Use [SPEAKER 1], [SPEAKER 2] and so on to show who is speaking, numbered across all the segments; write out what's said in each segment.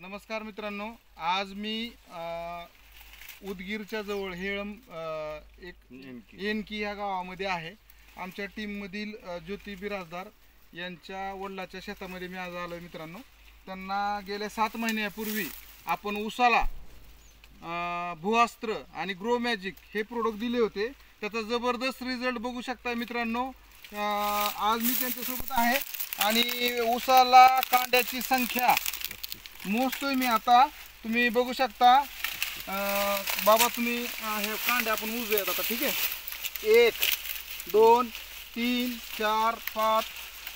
[SPEAKER 1] नमस्कार मित्रांनो, आज मी उदगीरच्या जवळ हेळम एक एनकी या गावामध्ये आहे. आमच्या टीममधील ज्योती बिराजदार यांच्या वडिलाच्या शेतामध्ये मी आज आलो मित्रांनो. त्यांना गेल्या 7 महिन्यापूर्वी आपण उसाला भूअस्त्र आणि ग्रो मॅजिक हे प्रोडक्ट दिले होते. त्याचा जबरदस्त रिझल्ट बघू शकता मित्रांनो. आज मी त्यांच्यासोबत आहे आणि उसाला कांड्याची संख्या मोजतोय मी आता. तुम्ही बघू शकता. बाबा तुम्ही हे कांडे आपण मोजूयात आता. ठीक आहे. 1 2 3 4 5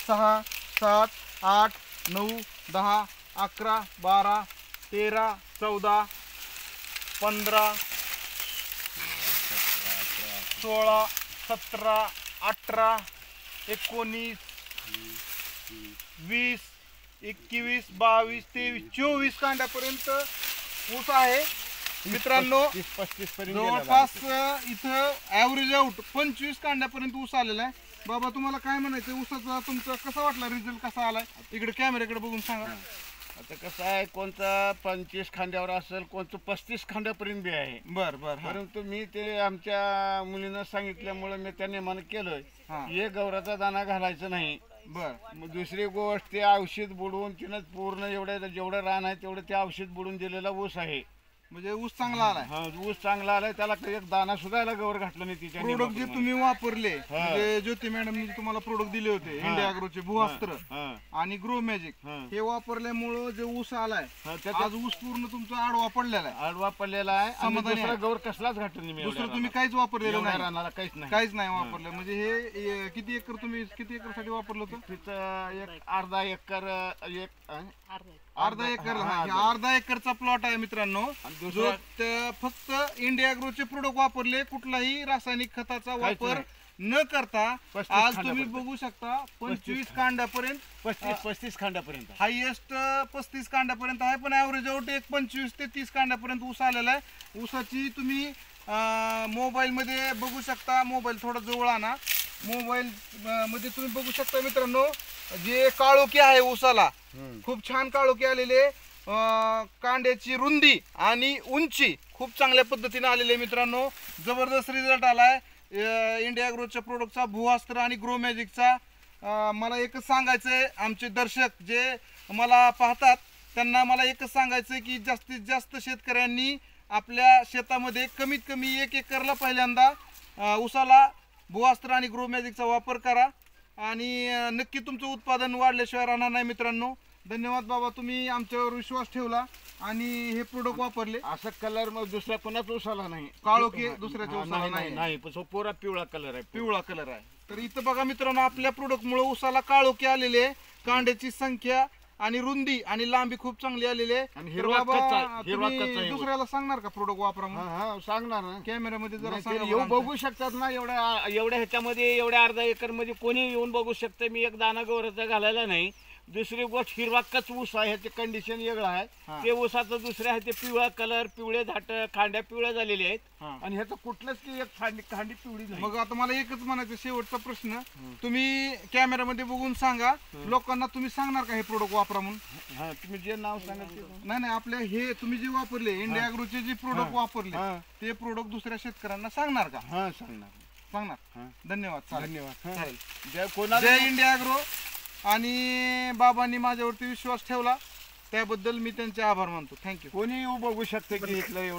[SPEAKER 1] 6 7 8 9 10 11 12 13 14 15 16 17 18 19 20 21 22 23 24 कांड्यापर्यंत ऊस आहे मित्रांनो.
[SPEAKER 2] 35 पर्यंत
[SPEAKER 1] जवळपास इथं ॲव्हरेज आउट 25 कांड्यापर्यंत ऊस आलेला आहे. बाबा तुम्हाला काय म्हणायचं, ऊसाचा तुमचा कसा वाटला, रिझल्ट कसा आलाय? इकडे कॅमेऱ्याकडे बघून सांगा.
[SPEAKER 2] आता कसं आहे, कोणतं 25 खांद्यावर असेल, कोणतं 35 खांद्यापर्यंत बी आहे.
[SPEAKER 1] बर बर.
[SPEAKER 2] परंतु मी ते आमच्या मुलीनं सांगितल्यामुळे मी त्या नेमानं केलंय. एक गवराचा दाना घालायचा नाही.
[SPEAKER 1] बर.
[SPEAKER 2] मग दुसरी गोष्ट, ते औषध बुडवून तिनं पूर्ण जेवढं रान आहे तेवढं ते औषध बुडवून दिलेला ऊस आहे.
[SPEAKER 1] म्हणजे ऊस चांगला आलाय.
[SPEAKER 2] हा, ऊस चांगला आलाय. त्याला एक दाना सुद्धा याला गवर घातलं नाही. तिच्या
[SPEAKER 1] प्रोडक्ट जे तुम्ही वापरले, म्हणजे ज्योती मॅडमनी तुम्हाला प्रोडक्ट दिले होते, इंडिया ॲग्रोचे भूअस्त्र आणि ग्रो मॅजिक, हे वापरल्यामुळं जे ऊस आलाय, आज ऊस पूर्ण तुमचा आडवा पडलेला आहे.
[SPEAKER 2] आडवा पडलेला आहे. दुसरा गवर कसलाच घातलं नाही.
[SPEAKER 1] दुसरं तुम्ही काहीच वापरलेलं नाही.
[SPEAKER 2] रानाला काहीच नाही,
[SPEAKER 1] काहीच नाही वापरलं. म्हणजे हे किती एकर, तुम्ही किती एकर साठी वापरलं होतं?
[SPEAKER 2] तिथं एक अर्धा एकर,
[SPEAKER 1] अर्धा एकर. हा, अर्धा एकरचा प्लॉट आहे मित्रांनो. जो फक्त इंडिया ॲग्रोचे प्रोडक्ट वापरले, कुठलाही रासायनिक खताचा वापर न करता आज तुम्ही बघू शकता 25 कांड्यापर्यंत,
[SPEAKER 2] 35 खांड्यापर्यंत,
[SPEAKER 1] हायएस्ट 35 कांड्यापर्यंत आहे. पण ॲव्हरेज आउट एक 25 ते 30 कांड्यापर्यंत ऊस आलेला आहे. ऊसाची तुम्ही मोबाईल मध्ये बघू शकता. मोबाईल थोडा जवळ आणा. मोबाईल मध्ये तुम्ही बघू शकता मित्रांनो, जे काळोखी आहे ऊसाला, खूप छान काळोखी आलेले. कांड्याची रुंदी आणि उंची खूप चांगल्या पद्धतीने आलेली आहे मित्रांनो. जबरदस्त रिझल्ट आलाय इंडिया ॲग्रोच्या प्रोडक्टचा, भूअस्त्र आणि ग्रो मॅजिकचा. मला एकच सांगायचंय, आमचे दर्शक जे मला पाहतात त्यांना मला एकच सांगायचंय की जास्तीत जास्त शेतकऱ्यांनी आपल्या शेतामध्ये कमीत कमी 1 एकरला पहिल्यांदा उसाला भूअस्त्र आणि ग्रो मॅजिकचा वापर करा आणि नक्की तुमचं उत्पादन वाढल्याशिवाय राहणार नाही मित्रांनो. धन्यवाद बाबा, तुम्ही आमच्यावर विश्वास ठेवला आणि हे प्रोडक्ट वापरले.
[SPEAKER 2] असं कलर मग दुसऱ्या कोणाच उसाला नाही.
[SPEAKER 1] काळोखी दुसऱ्याच्या उसाला
[SPEAKER 2] नाही, पुरा पिवळा कलर आहे.
[SPEAKER 1] पिवळा कलर आहे. तर इथं बघा मित्रांनो, आपल्या प्रोडक्ट मुळे उसाला काळोखी आलेले आहे. कांड्याची संख्या आणि रुंदी आणि लांबी खूप चांगली आलेली आहे. दुसऱ्याला सांगणार का प्रोडक्ट वापरा म्हणून?
[SPEAKER 2] सांगणार ना.
[SPEAKER 1] कॅमेऱ्यामध्ये जरा
[SPEAKER 2] येऊन बघू शकतात ना. एवढ्या ह्याच्यामध्ये, एवढ्या अर्धा एकर मध्ये कोणी येऊन बघू शकतं. मी एक दाना गवराचा घालायला नाही. दुसरी गोष्ट, हिरवा कच ऊस आहे. ह्याचे कंडिशन वेगळं आहे. ते ऊसाचं दुसरे आहे ते पिवळा कलर, पिवळे झाट, खांड्या पिवळ्या झालेल्या आहेत. आणि ह्याचं कुठलंच की एक खांडी पिवळी नाही.
[SPEAKER 1] मग आता मला एकच म्हणायचं, शेवटचा प्रश्न, तुम्ही कॅमेऱ्यामध्ये बघून सांगा लोकांना, तुम्ही सांगणार का हे प्रोडक्ट वापरा म्हणून?
[SPEAKER 2] तुम्ही जे नाव सांगा.
[SPEAKER 1] नाही, आपल्या हे तुम्ही जे वापरले, इंडिया ॲग्रोचे जे प्रोडक्ट वापरले, ते प्रोडक्ट दुसऱ्या शेतकऱ्यांना सांगणार का? सांगणार. धन्यवाद.
[SPEAKER 2] धन्यवाद.
[SPEAKER 1] जय इंडिया ॲग्रो. आणि बाबांनी माझ्यावरती विश्वास ठेवला त्याबद्दल मी त्यांचे आभार मानतो. थँक्यू.
[SPEAKER 2] कोणी येऊ बघू शकते की इथलं एवढं